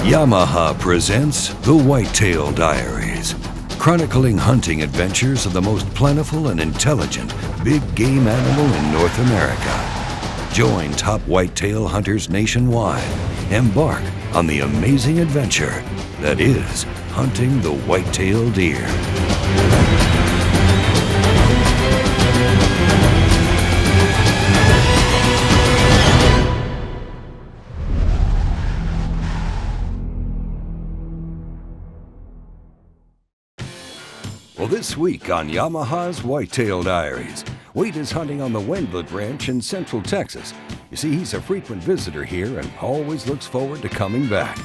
Yamaha presents the Whitetail Diaries, chronicling hunting adventures of the most plentiful and intelligent big game animal in North America. Join top whitetail hunters nationwide. Embark on the amazing adventure that is hunting the whitetail deer. Well, this week on Yamaha's Whitetail Diaries, Wade is hunting on the Wendlandt Ranch in central Texas. You see, he's a frequent visitor here and always looks forward to coming back.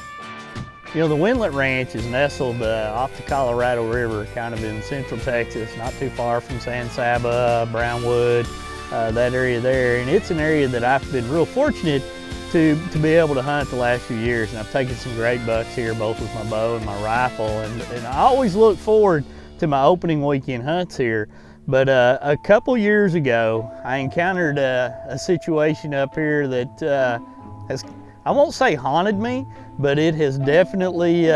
You know, the Wendlandt Ranch is nestled off the Colorado River, kind of in central Texas, not too far from San Saba, Brownwood, that area there. And it's an area that I've been real fortunate to be able to hunt the last few years. And I've taken some great bucks here, both with my bow and my rifle. And I always look forward to my opening weekend hunts here. But a couple years ago, I encountered a situation up here that has, I won't say haunted me, but it has definitely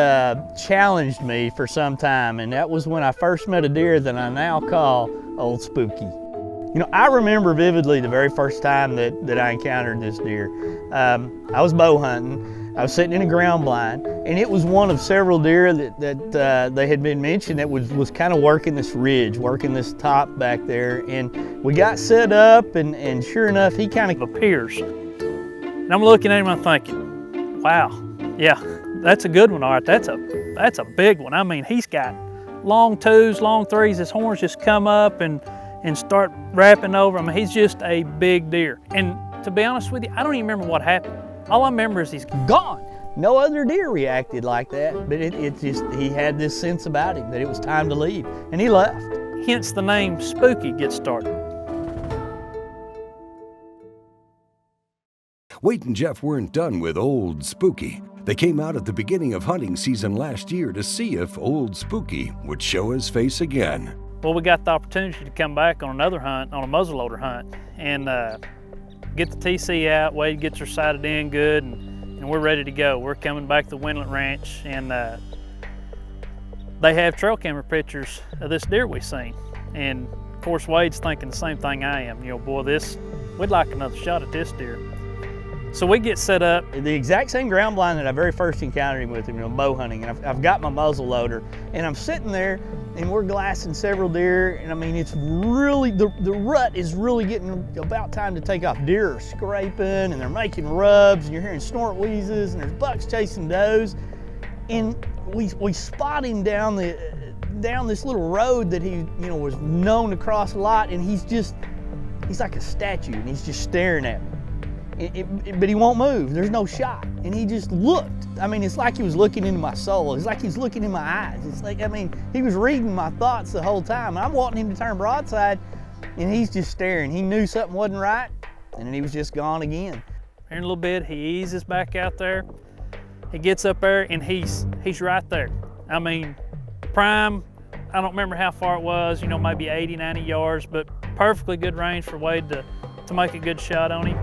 challenged me for some time. And that was when I first met a deer that I now call Old Spooky. You know, I remember vividly the very first time that I encountered this deer. I was bow hunting. I was sitting in a ground blind, and it was one of several deer that they had been mentioned that was kind of working this ridge, working this top back there. And we got set up, and sure enough, he kind of appears. And I'm looking at him, I'm thinking, wow, yeah, that's a good one, all right. That's a big one. I mean, he's got long twos, long threes. His horns just come up and start wrapping over him. He's just a big deer. And to be honest with you, I don't even remember what happened. All I remember is he's gone. No other deer reacted like that, but it just, he had this sense about him that it was time to leave, and he left. Hence the name Spooky gets started. Wade and Jeff weren't done with Old Spooky. They came out at the beginning of hunting season last year to see if Old Spooky would show his face again. Well, we got the opportunity to come back on another hunt, on a muzzleloader hunt, and get the TC out. Wade gets her sighted in good, and we're ready to go. We're coming back to the Wendlandt Ranch, and they have trail camera pictures of this deer we've seen. And of course, Wade's thinking the same thing I am. You know, boy, we'd like another shot at this deer. So we get set up. The exact same ground blind that I very first encountered him with, you know, bow hunting, and I've got my muzzle loader, and I'm sitting there, and we're glassing several deer, and I mean, it's really, the rut is really getting about time to take off. Deer are scraping, and they're making rubs, and you're hearing snort wheezes, and there's bucks chasing does, and we spot him down this little road that he, you know, was known to cross a lot, and he's like a statue, and he's just staring at me. But he won't move. There's no shot. And he just looked. I mean, it's like he was looking into my soul. It's like he's looking in my eyes. It's like, I mean, he was reading my thoughts the whole time. I'm wanting him to turn broadside, and he's just staring. He knew something wasn't right, and then he was just gone again. Here in a little bit, he eases back out there. He gets up there, and he's right there. I mean, prime, I don't remember how far it was, you know, maybe 80, 90 yards, but perfectly good range for Wade to make a good shot on him.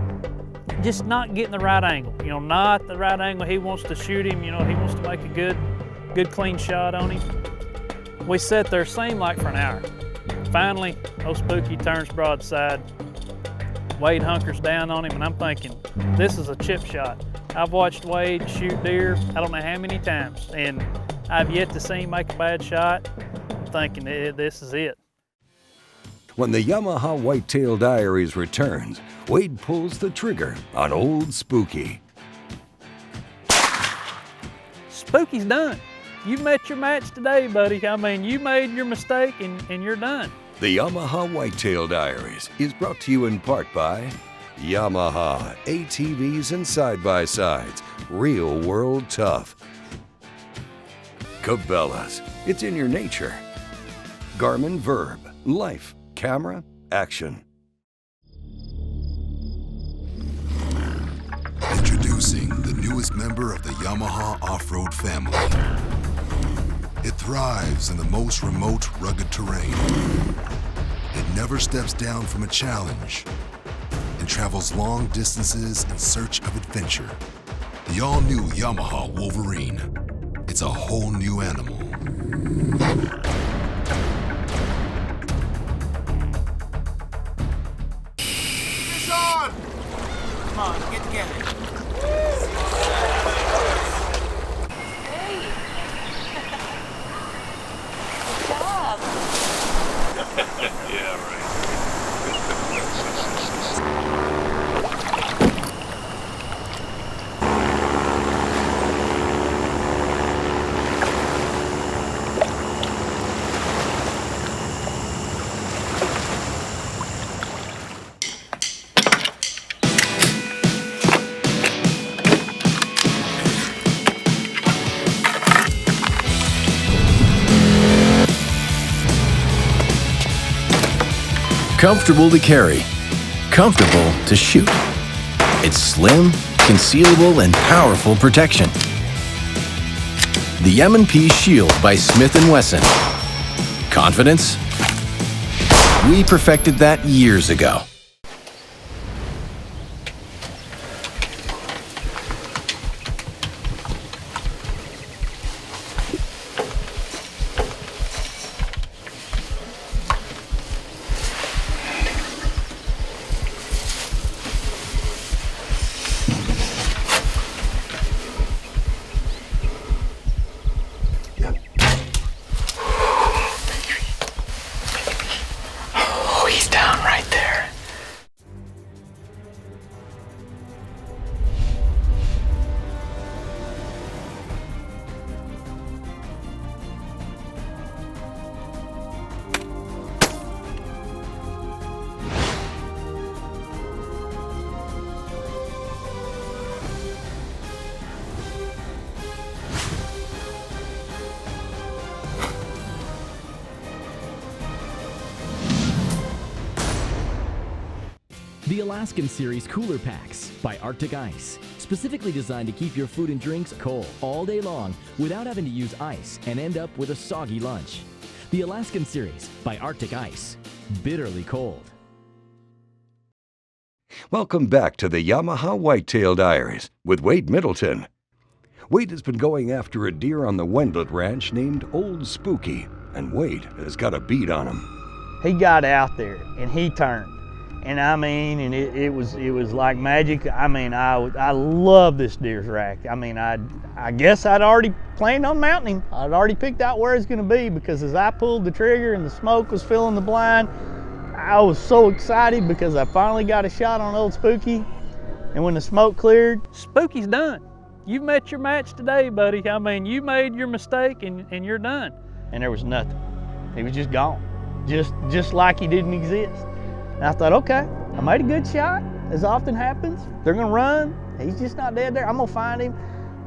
Just not getting the right angle, you know, not the right angle. He wants to shoot him, you know, he wants to make a good clean shot on him. We sat there, seemed like for an hour. Finally, Old Spooky turns broadside. Wade hunkers down on him, and I'm thinking, this is a chip shot. I've watched Wade shoot deer, I don't know how many times, and I've yet to see him make a bad shot. I'm thinking, this is it. When the Yamaha Whitetail Diaries returns, Wade pulls the trigger on Old Spooky. Spooky's done. You met your match today, buddy. I mean, you made your mistake and you're done. The Yamaha Whitetail Diaries is brought to you in part by Yamaha ATVs and side-by-sides, real world tough. Cabela's, it's in your nature. Garmin Verb, life. Camera, action. Introducing the newest member of the Yamaha off-road family. It thrives in the most remote, rugged terrain. It never steps down from a challenge and travels long distances in search of adventure. The all-new Yamaha Wolverine. It's a whole new animal. Fish on! Come on, get together. Hey! Good job! Yeah, right. Comfortable to carry, comfortable to shoot. It's slim, concealable, and powerful protection. The M&P Shield by Smith & Wesson. Confidence? We perfected that years ago. Oh, he's down right there. The Alaskan Series Cooler Packs by Arctic Ice. Specifically designed to keep your food and drinks cold all day long without having to use ice and end up with a soggy lunch. The Alaskan Series by Arctic Ice. Bitterly cold. Welcome back to the Yamaha Whitetail Diaries with Wade Middleton. Wade has been going after a deer on the Wendlandt Ranch named Old Spooky, and Wade has got a beat on him. He got out there and he turned. And I mean, and it was like magic. I mean, I love this deer's rack. I mean, I guess I'd already planned on mounting him. I'd already picked out where it's gonna be, because as I pulled the trigger and the smoke was filling the blind, I was so excited because I finally got a shot on Old Spooky. And when the smoke cleared, Spooky's done. You've met your match today, buddy. I mean, you made your mistake and you're done. and there was nothing. He was just gone, just like he didn't exist. And I thought, okay, I made a good shot, as often happens. They're gonna run, he's just not dead there, I'm gonna find him.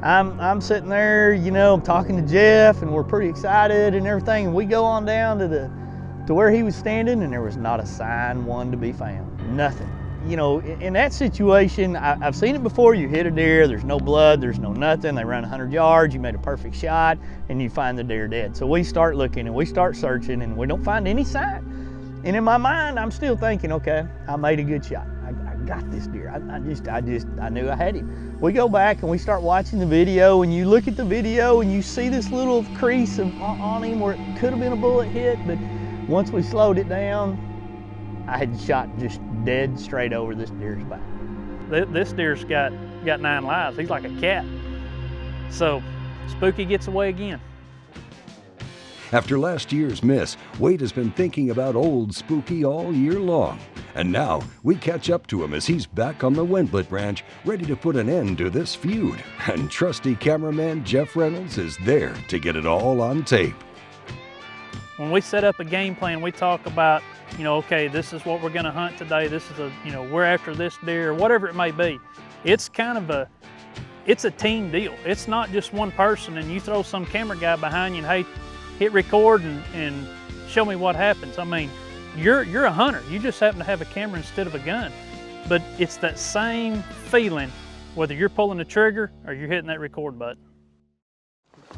I'm sitting there, you know, I'm talking to Jeff, and we're pretty excited and everything, and we go on down to where he was standing, and there was not a sign, one to be found, nothing. You know, in that situation, I've seen it before. You hit a deer, there's no blood, there's no nothing, they run 100 yards, you made a perfect shot, and you find the deer dead. So we start looking and we start searching, and we don't find any sign. And in my mind, I'm still thinking, okay, I made a good shot. I got this deer. I knew I had him. We go back and we start watching the video, and you look at the video and you see this little crease on him where it could have been a bullet hit, but once we slowed it down, I had shot just dead straight over this deer's back. This deer's got 9 lives. He's like a cat. So Spooky gets away again. After last year's miss, Wade has been thinking about Old Spooky all year long. And now we catch up to him as he's back on the Wendlandt Ranch, ready to put an end to this feud. And trusty cameraman Jeff Reynolds is there to get it all on tape. When we set up a game plan, we talk about, you know, okay, this is what we're gonna hunt today. This is we're after this deer, whatever it may be. It's kind of it's a team deal. It's not just one person and you throw some camera guy behind you and, hey, hit record and show me what happens. I mean, you're a hunter. You just happen to have a camera instead of a gun. But it's that same feeling, whether you're pulling the trigger or you're hitting that record button.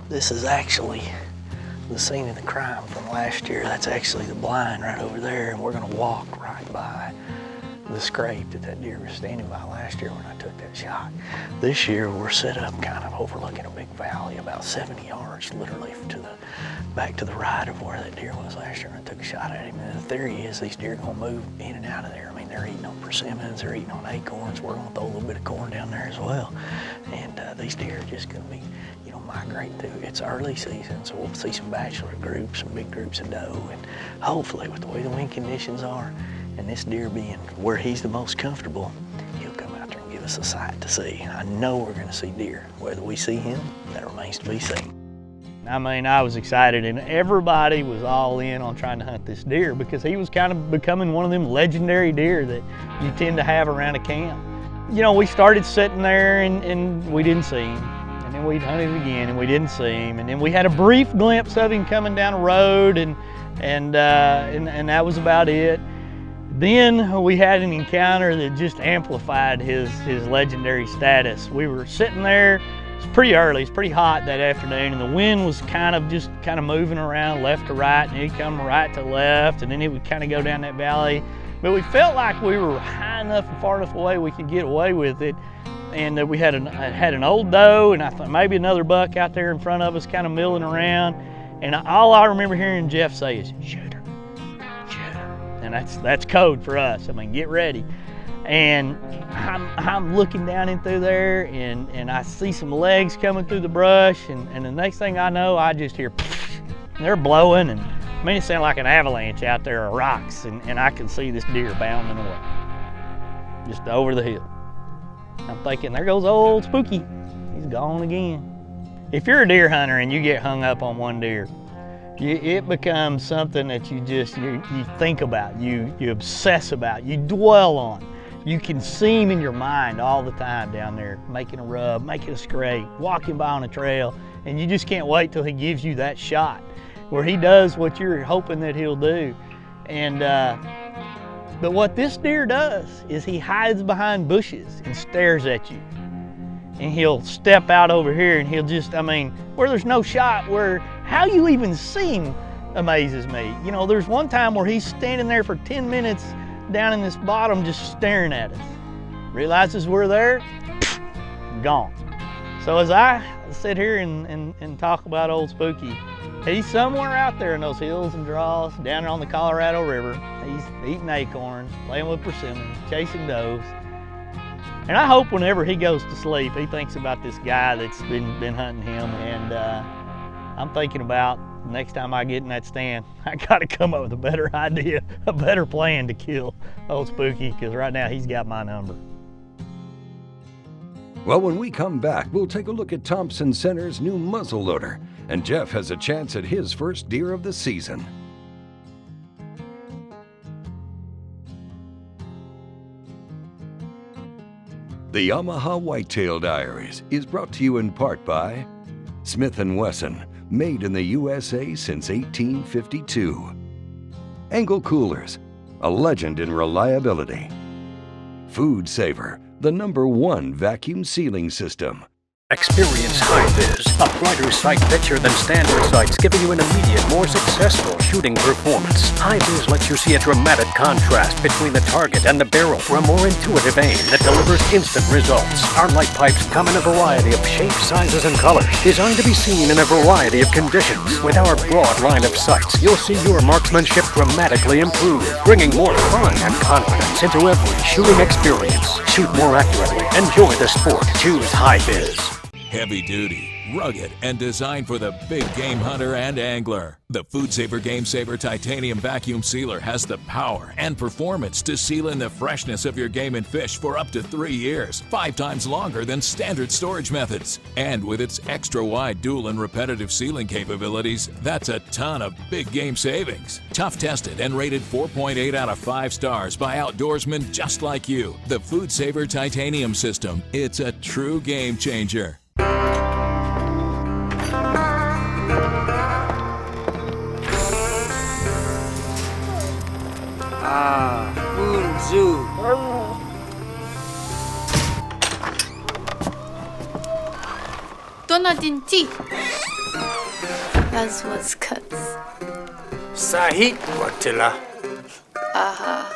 This is actually the scene of the crime from last year. That's actually the blind right over there, and we're gonna walk right by the scrape that deer was standing by last year when I took that shot. This year we're set up kind of overlooking a big valley about 70 yards literally back to the right of where that deer was last year when I took a shot at him. And the theory is these deer are gonna move in and out of there. I mean, they're eating on persimmons, they're eating on acorns. We're gonna throw a little bit of corn down there as well. And these deer are just gonna be, you know, migrate through. It's early season, so we'll see some bachelor groups, some big groups of doe, and hopefully with the way the wind conditions are, and this deer being where he's the most comfortable, he'll come out there and give us a sight to see. I know we're gonna see deer. Whether we see him, that remains to be seen. I mean, I was excited, and everybody was all in on trying to hunt this deer because he was kind of becoming one of them legendary deer that you tend to have around a camp. You know, we started sitting there and we didn't see him. And then we'd hunted again and we didn't see him. And then we had a brief glimpse of him coming down the road and that was about it. Then we had an encounter that just amplified his legendary status. We were sitting there, it's pretty early, it's pretty hot that afternoon, and the wind was kind of moving around left to right, and he'd come right to left, and then it would kind of go down that valley. But we felt like we were high enough and far enough away we could get away with it. And we had an old doe, and I thought maybe another buck out there in front of us kind of milling around. And all I remember hearing Jeff say is, shoot her, shoot her. And that's code for us. I mean, get ready. And I'm looking down in through there, and I see some legs coming through the brush, and the next thing I know, I just hear, and they're blowing, and I mean, it sounded like an avalanche out there of rocks, and I can see this deer bounding away, just over the hill. I'm thinking, there goes old Spooky. He's gone again. If you're a deer hunter and you get hung up on one deer, it becomes something that you think about, you obsess about, you dwell on. You can see him in your mind all the time down there, making a rub, making a scrape, walking by on a trail, and you just can't wait till he gives you that shot where he does what you're hoping that he'll do. And but what this deer does is he hides behind bushes and stares at you. And he'll step out over here and he'll just, I mean, where there's no shot, where how you even see him amazes me. You know, there's one time where he's standing there for 10 minutes down in this bottom just staring at us. Realizes we're there, gone. So as I sit here and talk about old Spooky, he's somewhere out there in those hills and draws, down there on the Colorado River. He's eating acorns, playing with persimmons, chasing does. And I hope whenever he goes to sleep, he thinks about this guy that's been hunting him. And I'm thinking about next time I get in that stand, I gotta come up with a better idea, a better plan to kill old Spooky, because right now he's got my number. Well, when we come back, we'll take a look at Thompson Center's new muzzleloader, and Jeff has a chance at his first deer of the season. The Yamaha Whitetail Diaries is brought to you in part by Smith & Wesson, made in the USA since 1852. Angle Coolers, a legend in reliability. Food Saver, the #1 vacuum sealing system. Experience High-Vis, a brighter sight picture than standard sights, giving you an immediate, more successful shooting performance. High-Vis lets you see a dramatic contrast between the target and the barrel for a more intuitive aim that delivers instant results. Our light pipes come in a variety of shapes, sizes, and colors, designed to be seen in a variety of conditions. With our broad line of sights, you'll see your marksmanship dramatically improve, bringing more fun and confidence into every shooting experience. Shoot more accurately. Enjoy the sport. Choose High-Vis. Heavy duty, rugged, and designed for the big game hunter and angler. The Food Saver Game Saver Titanium Vacuum Sealer has the power and performance to seal in the freshness of your game and fish for up to 3 years, 5 times longer than standard storage methods. And with its extra-wide dual and repetitive sealing capabilities, that's a ton of big game savings. Tough tested and rated 4.8 out of 5 stars by outdoorsmen just like you. The Food Saver Titanium System, it's a true game changer. Zoo. Donadinti. That's what's cuts. Sahit Watila. Aha.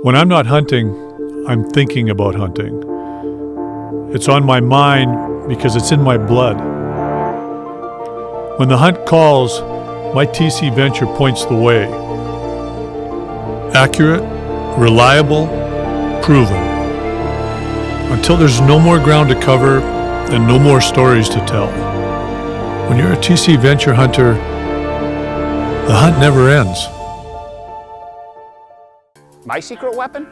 When I'm not hunting, I'm thinking about hunting. It's on my mind because it's in my blood. When the hunt calls, my TC Venture points the way. Accurate, reliable, proven. Until there's no more ground to cover and no more stories to tell. When you're a TC Venture hunter, the hunt never ends. My secret weapon?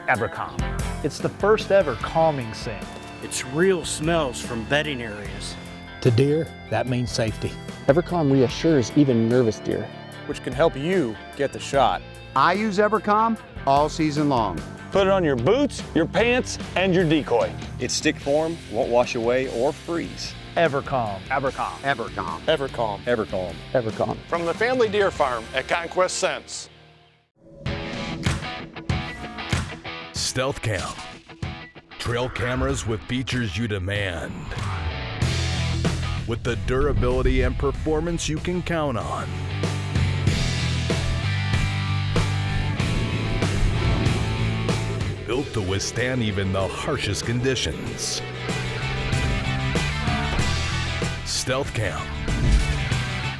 EverCalm. It's the first ever calming scent. It's real smells from bedding areas. To deer, that means safety. EverCalm reassures even nervous deer, which can help you get the shot. I use EverCalm all season long. Put it on your boots, your pants, and your decoy. Its stick form won't wash away or freeze. EverCalm. EverCalm. EverCalm. EverCalm. EverCalm. EverCalm. From the family deer farm at Conquest Scents. Stealth Cam. Trail cameras with features you demand. With the durability and performance you can count on. Built to withstand even the harshest conditions. Stealth Cam.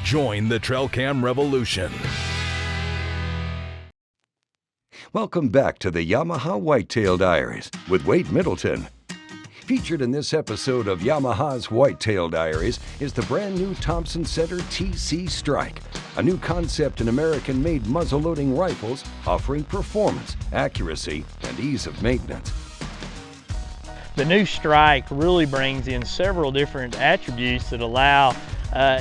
Join the trail cam revolution. Welcome back to the Yamaha Whitetail Diaries with Wade Middleton. Featured in this episode of Yamaha's Whitetail Diaries is the brand new Thompson Center TC Strike, a new concept in American-made muzzleloading rifles offering performance, accuracy, and ease of maintenance. The new Strike really brings in several different attributes that allow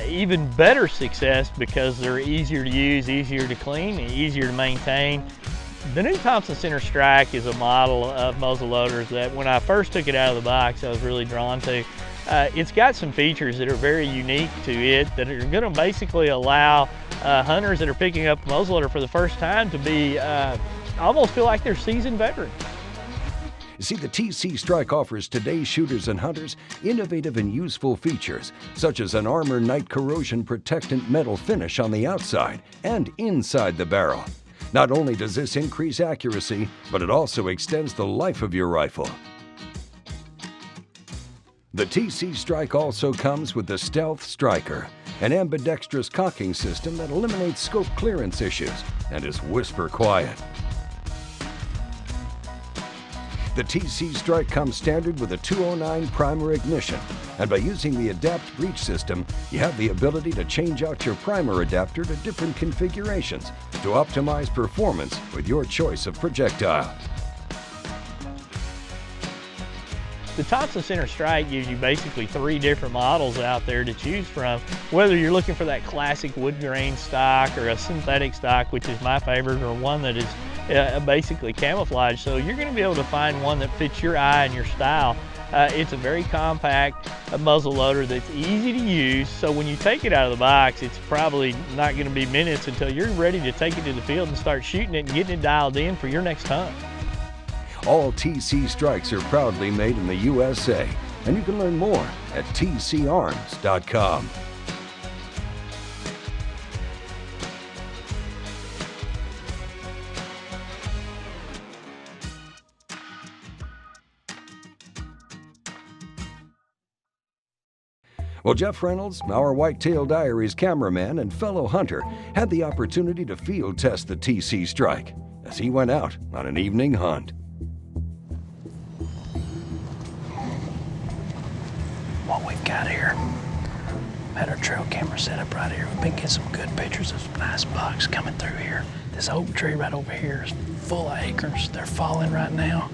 even better success because they're easier to use, easier to clean, and easier to maintain. The new Thompson Center Strike is a model of muzzleloaders that when I first took it out of the box, I was really drawn to. It's got some features that are very unique to it that are going to basically allow hunters that are picking up a muzzleloader for the first time to be almost feel like they're seasoned veterans. You see, the TC Strike offers today's shooters and hunters innovative and useful features, such as an armor night corrosion protectant metal finish on the outside and inside the barrel. Not only does this increase accuracy, but it also extends the life of your rifle. The TC Strike also comes with the Stealth Striker, an ambidextrous cocking system that eliminates scope clearance issues and is whisper quiet. The TC Strike comes standard with a 209 primer ignition, and by using the Adapt Breech system, you have the ability to change out your primer adapter to different configurations to optimize performance with your choice of projectile. The Thompson Center Strike gives you basically 3 different models out there to choose from, whether you're looking for that classic wood grain stock or a synthetic stock, which is my favorite, or one that is basically camouflage. So you're going to be able to find one that fits your eye and your style. It's a very compact muzzle loader that's easy to use, so when you take it out of the box, it's probably not going to be minutes until you're ready to take it to the field and start shooting it and getting it dialed in for your next hunt. All TC Strikes are proudly made in the USA, and you can learn more at tcarms.com. Well, Jeff Reynolds, our Whitetail Diaries cameraman and fellow hunter, had the opportunity to field test the TC Strike as he went out on an evening hunt. What we've got here, had our trail camera set up right here. We've been getting some good pictures of some nice bucks coming through here. This oak tree right over here is full of acorns. They're falling right now.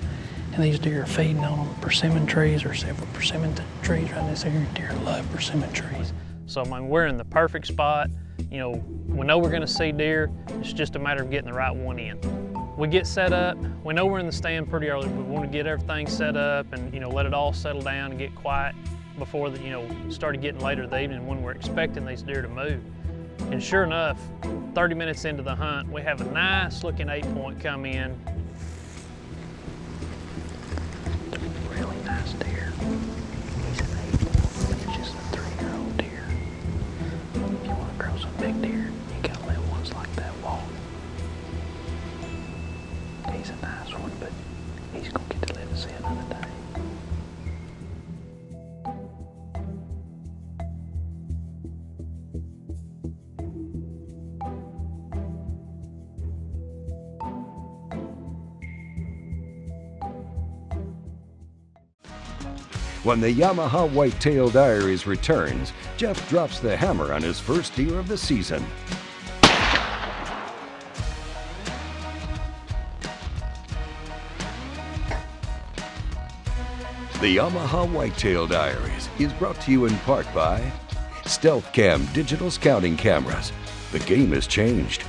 And these deer are feeding on them. Persimmon trees or several persimmon trees right in this area. Deer love persimmon trees. So I mean, we're in the perfect spot. You know we're gonna see deer. It's just a matter of getting the right one in. We get set up. We know we're in the stand pretty early. We want to get everything set up and let it all settle down and get quiet before started getting later in the evening when we're expecting these deer to move. And sure enough, 30 minutes into the hunt, we have a nice looking 8-point come in. Really nice deer. He's an 8-point. He's just a 3-year-old deer. If you want to grow some big deer, you gotta let ones like that walk. When the Yamaha Whitetail Diaries returns, Jeff drops the hammer on his first deer of the season. The Yamaha Whitetail Diaries is brought to you in part by Stealth Cam digital scouting cameras. The game has changed.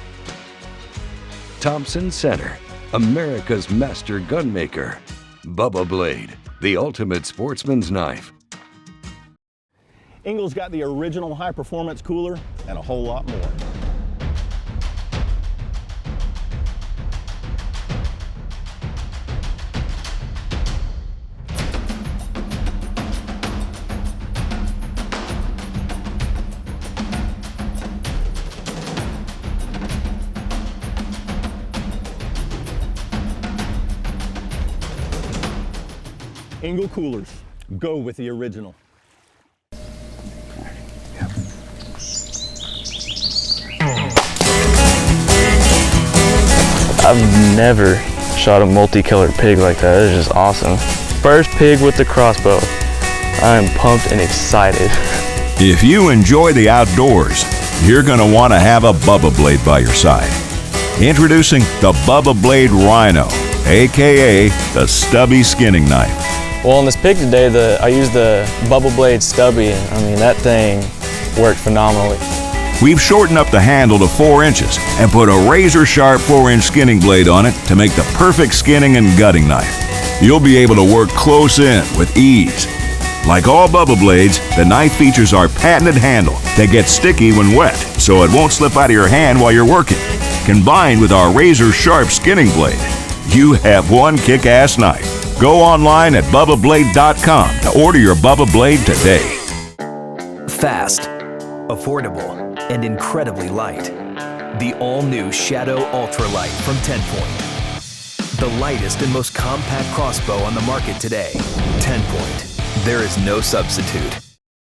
Thompson Center, America's master gunmaker. Bubba Blade, the ultimate sportsman's knife. Engel's got the original high-performance cooler and a whole lot more. Engel coolers, go with the original. I've never shot a multicolored pig like that. It is just awesome. First pig with the crossbow. I am pumped and excited. If you enjoy the outdoors, you're going to want to have a Bubba Blade by your side. Introducing the Bubba Blade Rhino, aka the stubby skinning knife. Well, on this pig today, I used the Bubba Blade stubby, and I mean, that thing worked phenomenally. We've shortened up the handle to 4 inches and put a razor-sharp 4-inch skinning blade on it to make the perfect skinning and gutting knife. You'll be able to work close in with ease. Like all Bubba Blades, the knife features our patented handle that gets sticky when wet, so it won't slip out of your hand while you're working. Combined with our razor-sharp skinning blade, you have one kick-ass knife. Go online at BubbaBlade.com to order your Bubba Blade today. Fast, affordable, and incredibly light. The all-new Shadow Ultralight from 10-Point. The lightest and most compact crossbow on the market today. 10-Point. There is no substitute.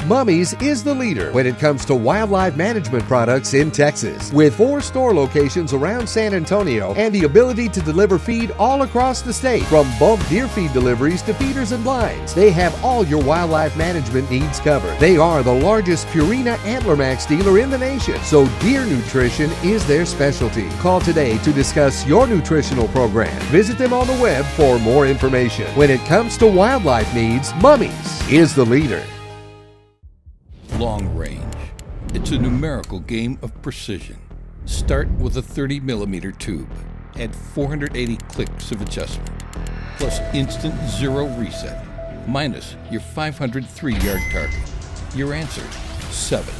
Mummy's is the leader when it comes to wildlife management products in Texas. With 4 store locations around San Antonio and the ability to deliver feed all across the state, from bulk deer feed deliveries to feeders and blinds, they have all your wildlife management needs covered. They are the largest Purina Antler Max dealer in the nation, so deer nutrition is their specialty. Call today to discuss your nutritional program. Visit them on the web for more information. When it comes to wildlife needs, Mummy's is the leader. Long range. It's a numerical game of precision. Start with a 30mm tube. Add 480 clicks of adjustment, plus instant zero reset, minus your 503-yard target. Your answer, 7.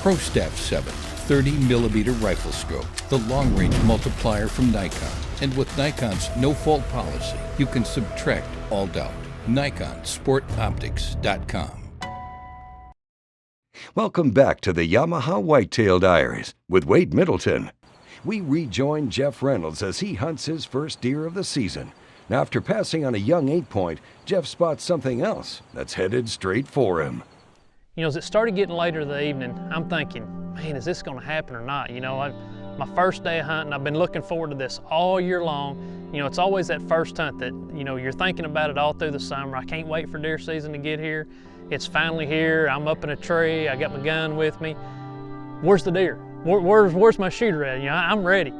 Pro Staff 7, 30mm rifle scope, the long-range multiplier from Nikon. And with Nikon's no-fault policy, you can subtract all doubt. NikonSportOptics.com. Welcome back to the Yamaha Whitetail Diaries with Wade Middleton. We rejoin Jeff Reynolds as he hunts his first deer of the season. Now, after passing on a young 8-point, Jeff spots something else that's headed straight for him. You know, as it started getting later in the evening, I'm thinking, man, is this going to happen or not? You know, my first day of hunting, I've been looking forward to this all year long. You know, it's always that first hunt that, you know, you're thinking about it all through the summer. I can't wait for deer season to get here. It's finally here. I'm up in a tree. I got my gun with me. Where's the deer? Where's my shooter at? You know, I'm ready.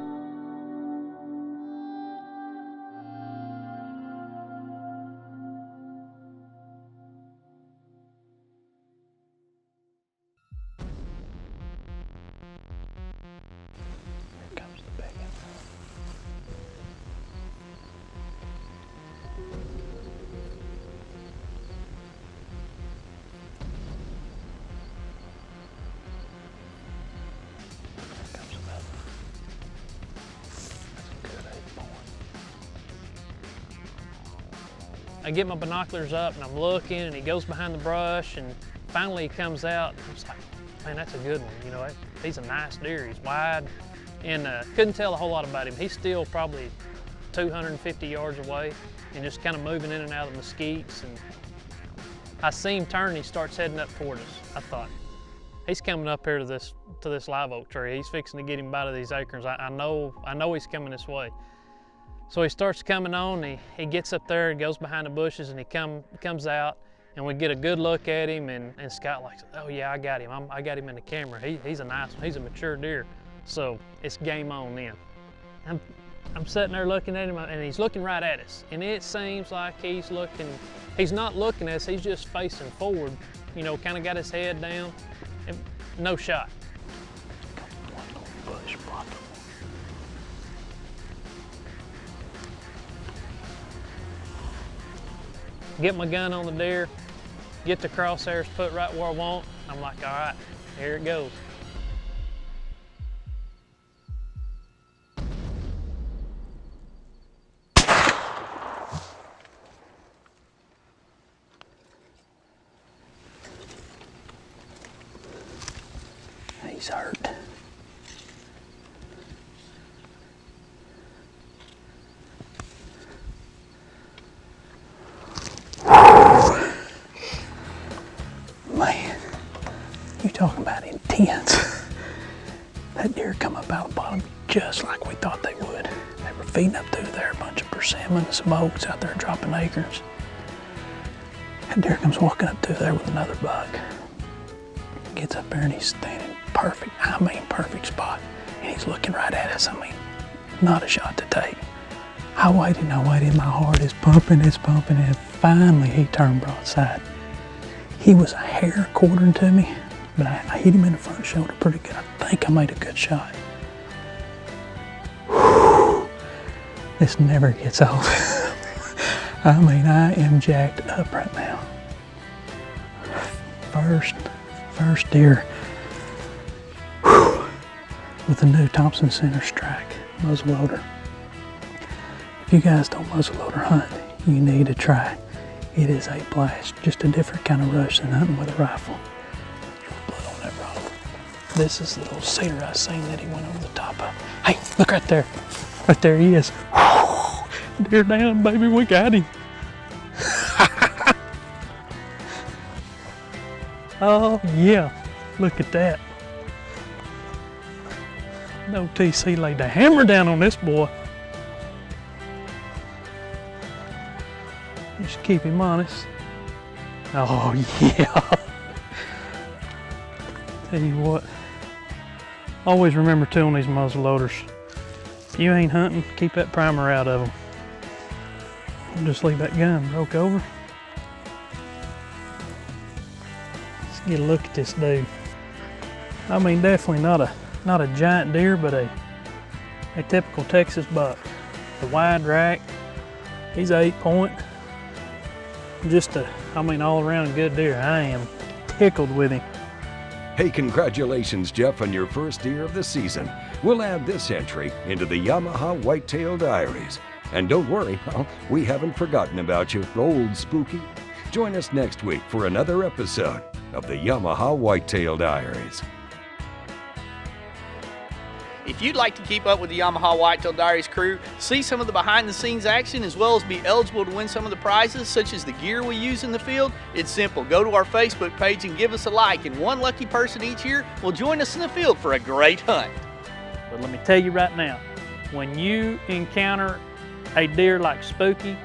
I get my binoculars up and I'm looking, and he goes behind the brush, and finally he comes out. I was like, man, that's a good one. You know, he's a nice deer. He's wide, and couldn't tell a whole lot about him. He's still probably 250 yards away and just kind of moving in and out of the mesquites. And I see him turn and he starts heading up toward us. I thought, he's coming up here to this live oak tree. He's fixing to get him by to these acorns. I know he's coming this way. So he starts coming on, he gets up there and goes behind the bushes, and he comes out, and we get a good look at him, and Scott like, oh yeah, I got him. I got him in the camera. He's a nice one. He's a mature deer. So it's game on then. I'm sitting there looking at him, and he's looking right at us. And it seems like he's not looking at us, he's just facing forward, you know, kind of got his head down, and no shot. Get my gun on the deer, get the crosshairs put right where I want. I'm like, all right, here it goes. He's hurt. Man, you talking about intense. That deer come up out of the bottom just like we thought they would. They were feeding up through there, a bunch of persimmons, some oaks out there dropping acorns. That deer comes walking up through there with another buck. Gets up there and he's standing perfect, perfect spot. And he's looking right at us. I mean, not a shot to take. I waited, my heart is pumping, and finally he turned broadside. He was a hair quartering to me, but I hit him in the front shoulder pretty good. I think I made a good shot. Whew. This never gets old. I mean, I am jacked up right now. First deer with the new Thompson Center Strike muzzleloader. If you guys don't muzzleloader hunt, you need to try. It is a blast, just a different kind of rush than hunting with a rifle. Blood on that rifle. This is the little cedar I seen that he went over the top of. Hey, look right there. Right there he is. Deer down, baby, we got him. Oh yeah, look at that. No TC laid the hammer down on this boy. Just keep him honest. Oh yeah. Tell you what, always remember too on these muzzle loaders, if you ain't hunting, keep that primer out of them. Just leave that gun broke over. Get a look at this dude. I mean, definitely not a giant deer, but a typical Texas buck. The wide rack. He's 8-point. Just all around good deer. I am tickled with him. Hey, congratulations, Jeff, on your first deer of the season. We'll add this entry into the Yamaha Whitetail Diaries. And don't worry, we haven't forgotten about you, old Spooky. Join us next week for another episode of the Yamaha Whitetail Diaries. If you'd like to keep up with the Yamaha Whitetail Diaries crew, see some of the behind-the-scenes action, as well as be eligible to win some of the prizes, such as the gear we use in the field, it's simple. Go to our Facebook page and give us a like, and one lucky person each year will join us in the field for a great hunt. But let me tell you right now, when you encounter a deer like Spooky,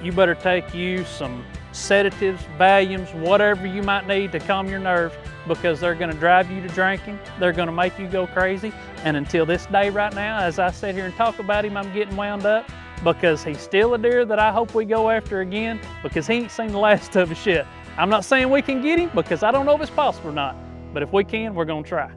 you better take you some sedatives, Valiums, whatever you might need to calm your nerves, because they're going to drive you to drinking. They're going to make you go crazy. And until this day right now, as I sit here and talk about him, I'm getting wound up, because he's still a deer that I hope we go after again, because he ain't seen the last of us yet. I'm not saying we can get him, because I don't know if it's possible or not, but if we can, we're going to try.